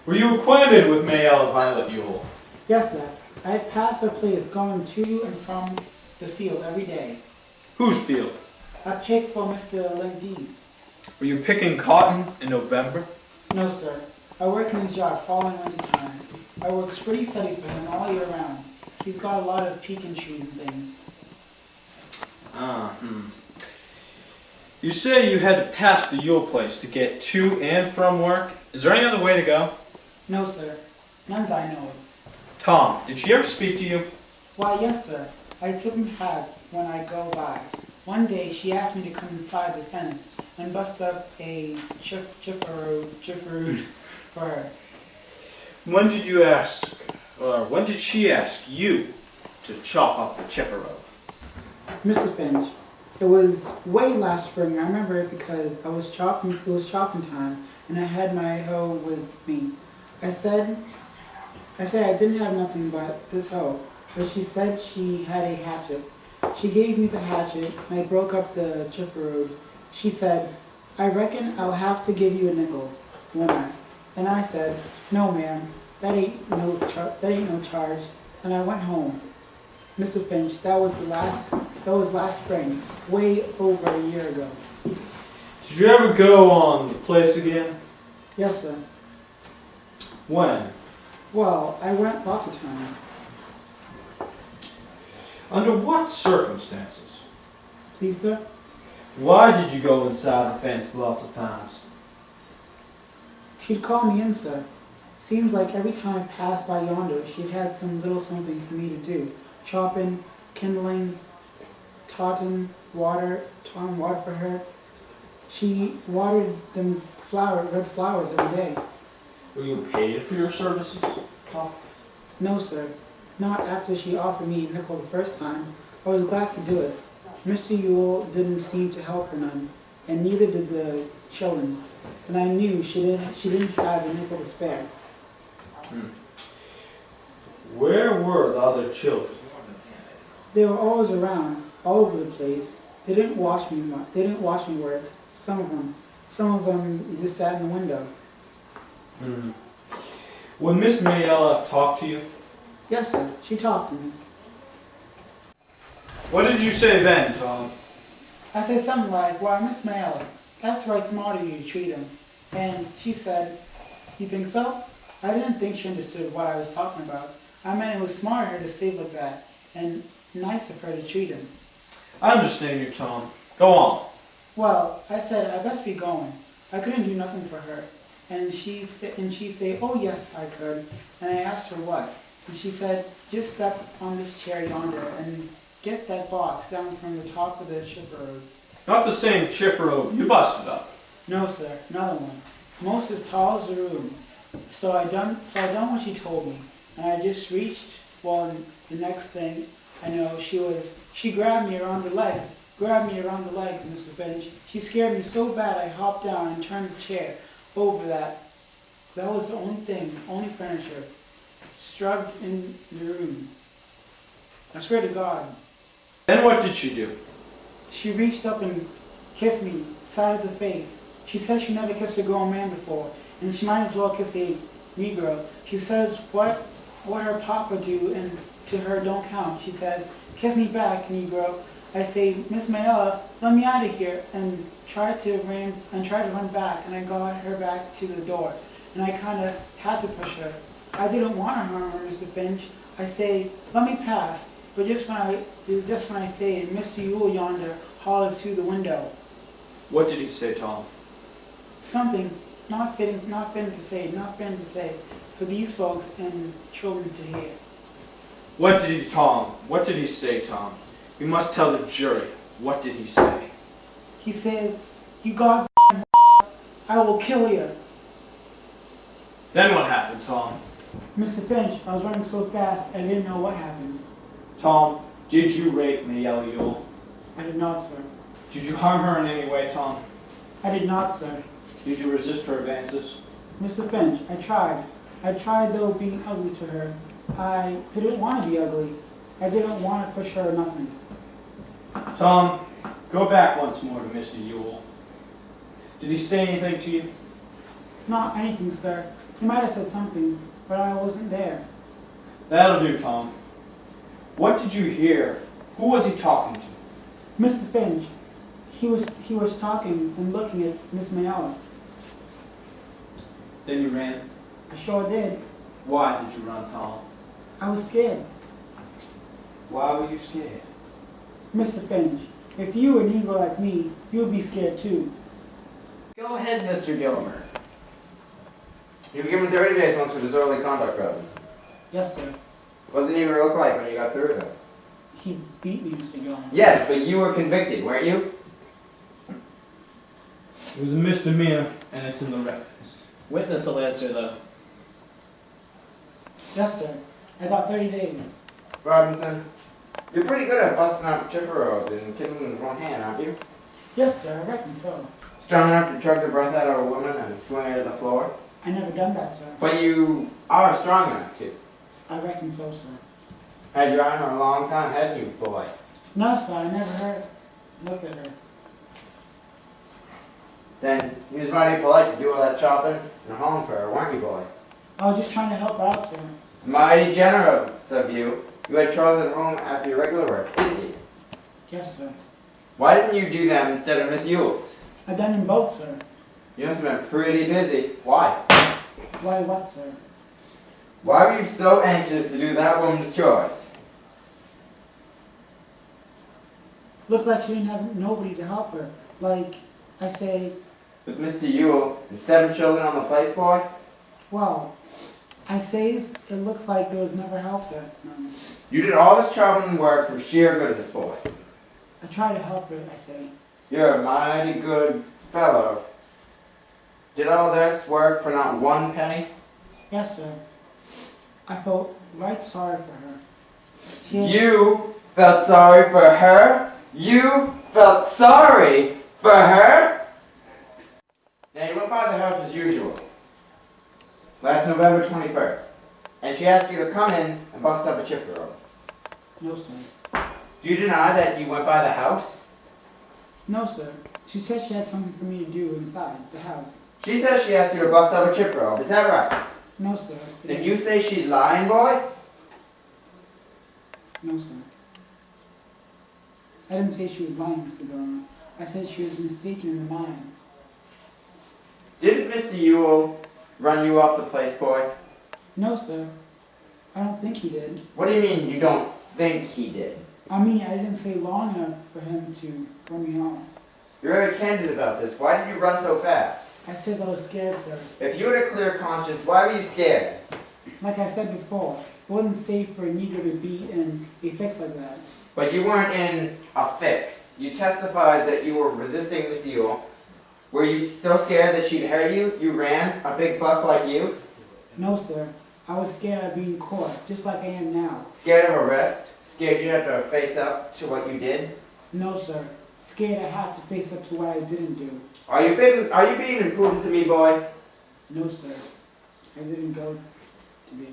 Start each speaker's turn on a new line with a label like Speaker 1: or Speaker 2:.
Speaker 1: Were you acquainted with Mayella Violet Yule?
Speaker 2: Yes, sir. I pass her place going to and from the field every day.
Speaker 1: Whose field?
Speaker 2: I pick for Mr. Legdee's.
Speaker 1: Were you picking cotton in November?
Speaker 2: No, sir. I work in his yard following winter time. I work pretty steady for him all year round. He's got a lot of pecan trees and things.
Speaker 1: You say you had to pass the Yule place to get to and from work. Is there any other way to go?
Speaker 2: No, sir. None's I know of.
Speaker 1: Tom, did she ever speak to you?
Speaker 2: Why, yes, sir. I tip him hats when I go by. One day she asked me to come inside the fence and bust up a chipperood for her.
Speaker 1: When did she ask you to chop up the chipperoad?
Speaker 2: Mr. Finch, it was way last spring. I remember it because it was chopping time, and I had my hoe with me. I said I didn't have nothing but this hoe, but she said she had a hatchet. She gave me the hatchet, and I broke up the chipperoad. She said, "I reckon I'll have to give you a nickel, won't I?" And I said, "No, ma'am, that ain't no charge." And I went home. Mr. Finch, that was last spring, way over a year ago.
Speaker 1: Did you ever go on the place again?
Speaker 2: Yes, sir.
Speaker 1: When?
Speaker 2: Well, I went lots of times.
Speaker 1: Under what circumstances?
Speaker 2: Please, sir?
Speaker 1: Why did you go inside the fence lots of times?
Speaker 2: She'd call me in, sir. Seems like every time I passed by yonder, she'd had some little something for me to do. Chopping, kindling, totting water for her. She watered them red flowers every day.
Speaker 1: Were you paid for your services?
Speaker 2: No, sir. Not after she offered me a nickel the first time. I was glad to do it. Mr. Yule didn't seem to help her none, and neither did the children. And I knew she didn't have a nickel to spare.
Speaker 1: Where were the other children?
Speaker 2: They were always around, all over the place. They didn't watch me work. Some of them just sat in the window.
Speaker 1: Would Miss Mayella talk to you?
Speaker 2: Yes, sir. She talked to me.
Speaker 1: What did you say then, Tom?
Speaker 2: I said something like, "Why, Miss Mayella, that's right smart of you to treat him." And she said, "You think so?" I didn't think she understood what I was talking about. I meant it was smart of her to save like that, and nice of her to treat him.
Speaker 1: I understand you, Tom. Go on.
Speaker 2: Well, I said I best be going. I couldn't do nothing for her. And she said, "Oh yes, I could." And I asked her what. And she said, "Just step on this chair yonder and get that box down from the top of the chipperoad."
Speaker 1: Not the same chipperoad you busted up.
Speaker 2: No, sir, another one. Most as tall as the room. So I done what she told me. And I just reached, well, the next thing I know, she grabbed me around the legs, Mr. Finch. She scared me so bad I hopped down and turned the chair over that. That was the only furniture struck in the room. I swear to God.
Speaker 1: Then what did she do?
Speaker 2: She reached up and kissed me, side of the face. She said she never kissed a grown man before, and she might as well kiss a Negro. She says what her papa do and to her don't count. She says, "Kiss me back, Negro." I say, "Miss Mayella, let me out of here," and tried to run back, and I got her back to the door, and I kind of had to push her. I didn't want to harm her, Mr. Finch. I say, "Let me pass," but just when I say it, Mr. Yule yonder hollers through the window.
Speaker 1: What did he say, Tom?
Speaker 2: Something not fitting to say for these folks and children to hear.
Speaker 1: What did he say, Tom? You must tell the jury. What did he say?
Speaker 2: He says, "You God, I will kill you."
Speaker 1: Then what happened, Tom?
Speaker 2: Mr. Finch, I was running so fast I didn't know what happened.
Speaker 1: Tom, did you rape Mayella Yule?
Speaker 2: I did not, sir.
Speaker 1: Did you harm her in any way, Tom?
Speaker 2: I did not, sir.
Speaker 1: Did you resist her advances?
Speaker 2: Mr. Finch, I tried. I tried, though, being ugly to her. I didn't want to be ugly. I didn't want to push her or nothing.
Speaker 1: Tom, go back once more to Mr. Yule. Did he say anything to you?
Speaker 2: Not anything, sir. He might have said something, but I wasn't there.
Speaker 1: That'll do, Tom. What did you hear? Who was he talking to?
Speaker 2: Mr. Finch, he was talking and looking at Miss Mayella.
Speaker 1: Then you ran.
Speaker 2: I sure did.
Speaker 1: Why did you run, Tom?
Speaker 2: I was scared.
Speaker 1: Why were you scared?
Speaker 2: Mr. Finch, if you were an eagle like me, you would be scared too.
Speaker 3: Go ahead, Mr. Gilmer.
Speaker 4: You were given 30 days once for disorderly conduct problems.
Speaker 2: Yes, sir.
Speaker 4: What did the Negro look like when you got through with him?
Speaker 2: He beat me, Mr. Gilmer.
Speaker 4: Yes, but you were convicted, weren't you?
Speaker 1: It was a misdemeanor, and it's in the records.
Speaker 3: Witness will answer, though.
Speaker 2: Yes, sir. I got 30 days.
Speaker 4: Robinson, you're pretty good at busting up Chippewa and killing them with one hand, aren't you?
Speaker 2: Yes, sir. I reckon so.
Speaker 4: Strong enough to choke the breath out of a woman and swing her to the floor?
Speaker 2: I never done that, sir.
Speaker 4: But you are strong enough to.
Speaker 2: I reckon so, sir.
Speaker 4: Had your eye on her a long time, hadn't you, boy?
Speaker 2: No, sir. I never heard. Looked at her.
Speaker 4: Then you was mighty polite to do all that chopping and hauling for her, weren't you, boy?
Speaker 2: I was just trying to help her out, sir.
Speaker 4: It's mighty generous of you. You had chores at home after your regular work, didn't you?
Speaker 2: Yes, sir.
Speaker 4: Why didn't you do them instead of Miss Yule's?
Speaker 2: I done them both, sir.
Speaker 4: You must have been pretty busy. Why?
Speaker 2: Why what, sir?
Speaker 4: Why were you so anxious to do that woman's chores?
Speaker 2: Looks like she didn't have nobody to help her. Like, I say,
Speaker 4: With Mr. Yule and 7 children on the place, boy?
Speaker 2: well, I says it looks like there was never help her.
Speaker 4: You did all this traveling work from sheer goodness, boy.
Speaker 2: I try to help her, I say.
Speaker 4: You're a mighty good fellow. Did all this work for not 1 penny?
Speaker 2: Yes, sir. I felt right sorry for her. She had-
Speaker 4: You felt sorry for her? You felt sorry for her? Now you went by the house as usual. Last November 21st. And she asked you to come in and bust up a chip roll.
Speaker 2: No, sir.
Speaker 4: Do you deny that you went by the house?
Speaker 2: No, sir. She said she had something for me to do inside the house.
Speaker 4: She says she asked you to bust up a chip roll. Is that right?
Speaker 2: No, sir.
Speaker 4: Then you say she's lying, boy?
Speaker 2: No, sir. I didn't say she was lying, Mr. Garner. I said she was mistaken in her mind.
Speaker 4: Didn't Mr. Yule run you off the place, boy?
Speaker 2: No, sir. I don't think he did.
Speaker 4: What do you mean you don't think he did?
Speaker 2: I mean, I didn't stay long enough for him to run me off.
Speaker 4: You're very candid about this. Why did you run so fast?
Speaker 2: I says I was scared, sir.
Speaker 4: If you had a clear conscience, why were you scared?
Speaker 2: Like I said before, it wasn't safe for a Negro to be in a fix like that.
Speaker 4: But you weren't in a fix. You testified that you were resisting Miss Yule. Were you so scared that she'd hurt you? You ran, a big buck like you?
Speaker 2: No, sir. I was scared of being caught, just like I am now.
Speaker 4: Scared of arrest? Scared you'd have to face up to what you did?
Speaker 2: No, sir. Scared I had to face up to what I didn't do.
Speaker 4: Are you being imprudent to me, boy?
Speaker 2: No, sir. I didn't go to be.